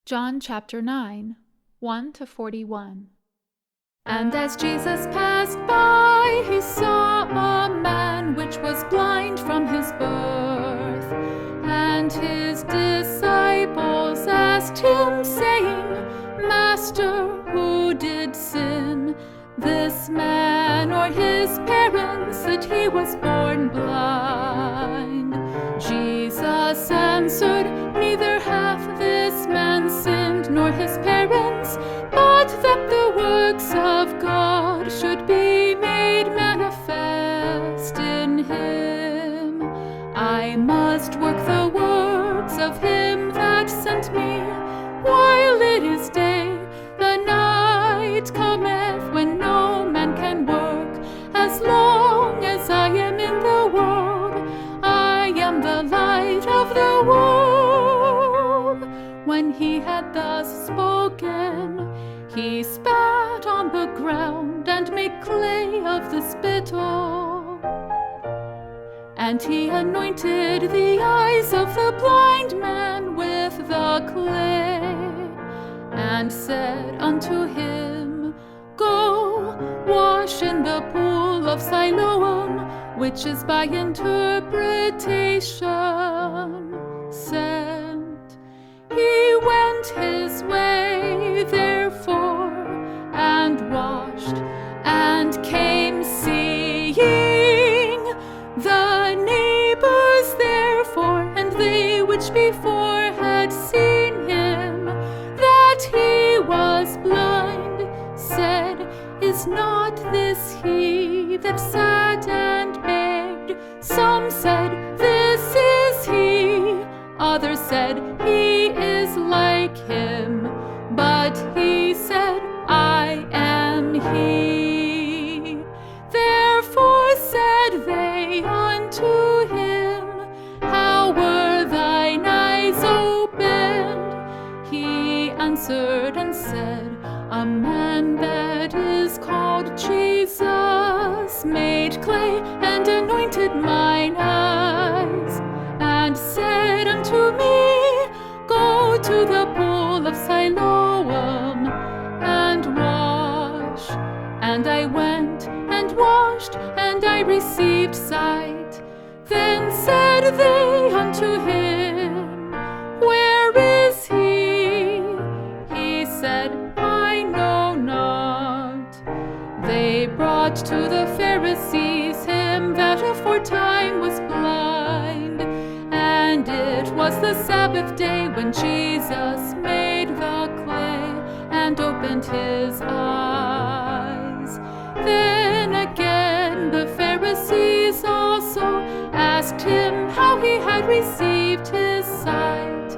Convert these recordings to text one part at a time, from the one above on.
John chapter 9, 1-41. And as Jesus passed by, he saw a man which was blind from his birth. And his disciples asked him, saying, Master, who did sin, this man or his parents, that he was born blind? Jesus answered, Neither hath this man sinned, nor his parents, but that the works of God should be made manifest in him. I must work the works of him that sent me, while it is day. The night cometh when no man can work. As long as I am in the world, I am the light of the world. When he had thus spoken, he spat on the ground and made clay of the spittle. And he anointed the eyes of the blind man with the clay, and said unto him, Go, wash in the pool of Siloam, which is by interpretation sent. He went his way, therefore, and washed, and came seeing. The neighbors therefore, and they which before had seen him, that he was blind, said, Is not this he that sat and begged? Some said, This is he. Others said, He is like him. But he said, I am he. Therefore said they unto him, How were thine eyes opened? He answered and said, A man that is called Jesus made clay and anointed mine eyes, and said unto me, Go to the pool of Siloam and wash. And I went and washed, and I received sight. Then said they unto him, Where is he? He said, I know not. They brought to the Pharisees him that aforetime was blind. And it was the Sabbath day when Jesus made the clay and opened his eyes. Then again the Pharisees also asked him how he had received his sight.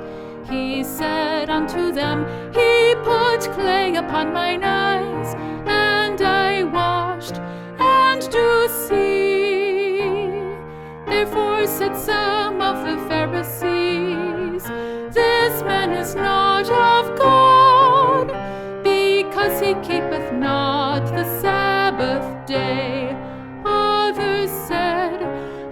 He said unto them, He put clay upon mine eyes, and I washed, and do see. Therefore said some of the Pharisees, This man is not of God, because he keepeth not the Sabbath day. Others said,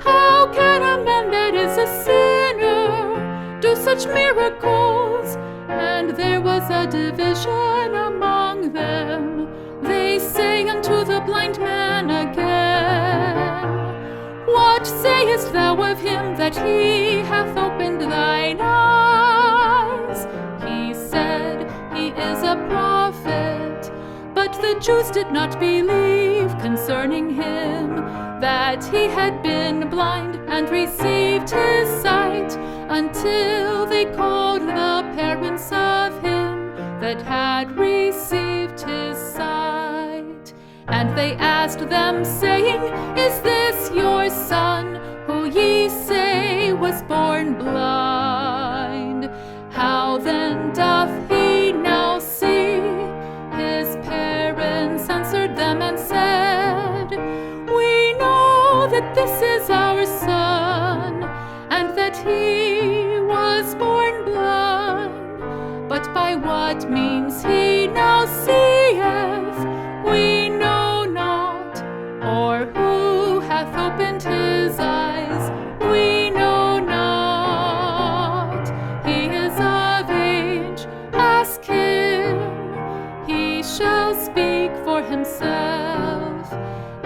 How can a man that is a sinner do such miracles? And there was a division among them. They say unto the blind man again, What sayest thou of him that he hath opened thine eyes? He said, He is a prophet. But the Jews did not believe concerning him, that he had been blind and received his sight, until they called the parents of him that had received his sight. And they asked them, saying, Is this your son, who ye say was born blind? How then doth he now see? His parents answered them and said, We know that this is our son, and that he was born blind. But by what means he now seeth, we know not, or who hath opened his eyes, we know not. He is of age, himself.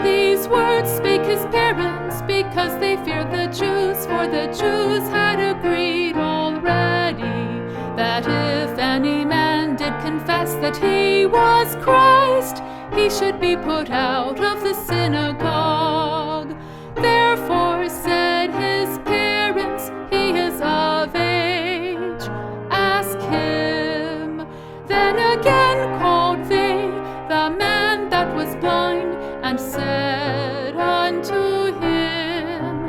These words spake his parents because they feared the Jews, for the Jews had agreed already that if any man did confess that he was Christ, he should be put out of the synagogue. Therefore said his parents, he is of age, ask him. Then again called they the man that was blind, and said unto him,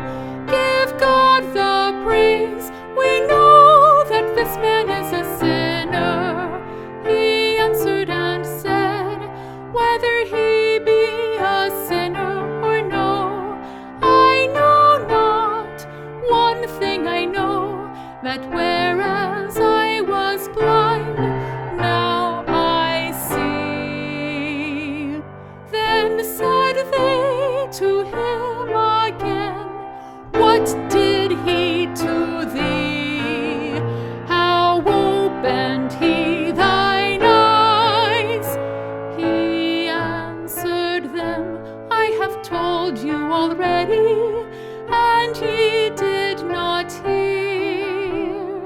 give God the praise, we know that this man is a sinner. He answered and said, whether he be a sinner or no, I know not. One thing I know, that whereas I was blind, now I see. Then said they to him again, what did he to thee? How opened he thine eyes? He answered them, I have told you already, and ye did not hear.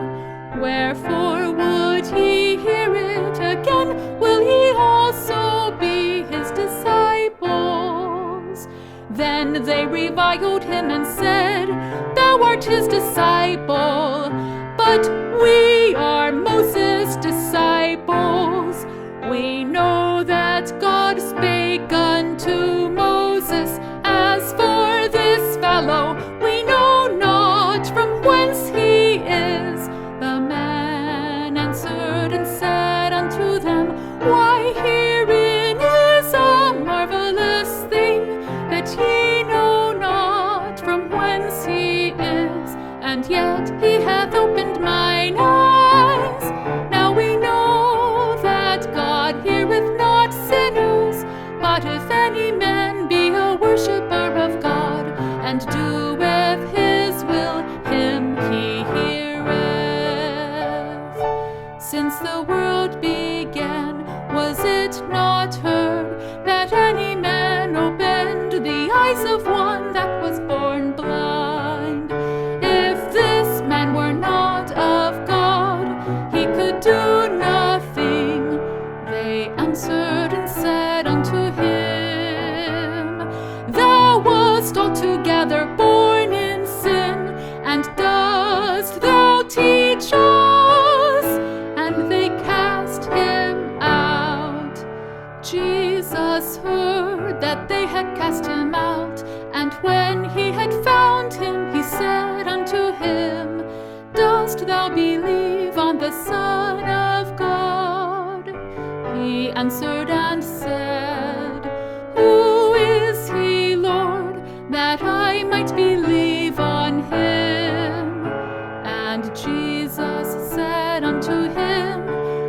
Wherefore would ye hear it again? Will ye also be his disciples? Then they reviled him and said, thou art his disciple, but we are Moses' disciples. We know that God spake unto Moses. As for this fellow, we know not from whence he is. The man answered and said unto them, why, herein is a marvelous thing, that ye know not from whence he is, and yet he hath opened mine eyes. Now we know that God heareth not sinners, but if any man be a worshipper of God, and doeth his will, him he heareth. Since the world began, was it not heard that any man opened the eyes of one that was born blind? If this man were not of God, he could do nothing. They answered and said unto him, thou wast altogether born in sin, and dost thou teach us? And they cast him out. Jesus heard that they had cast him out, and when he had found him, he said unto him, dost thou believe on the Son of God? He answered and said, who is he, Lord, that I might believe on him? And Jesus said unto him,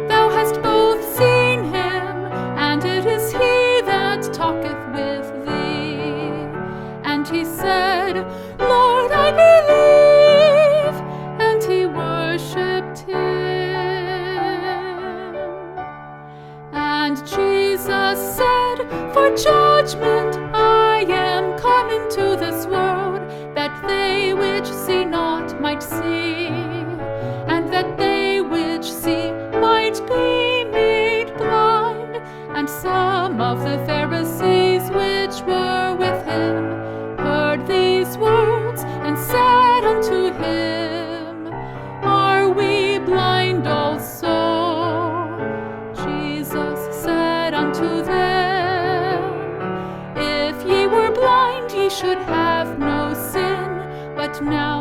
thou hast both seen him, and it is he that talketh with thee. And he said, Lord, I believe. And he worshipped him. And Jesus said, for judgment I am come into this world, that they which see not might see, and that they which see might be made blind. And some of the Pharisees which were with him heard these words, and said unto him, are we blind also? Jesus said unto them, if ye were blind, ye should have no sin, but now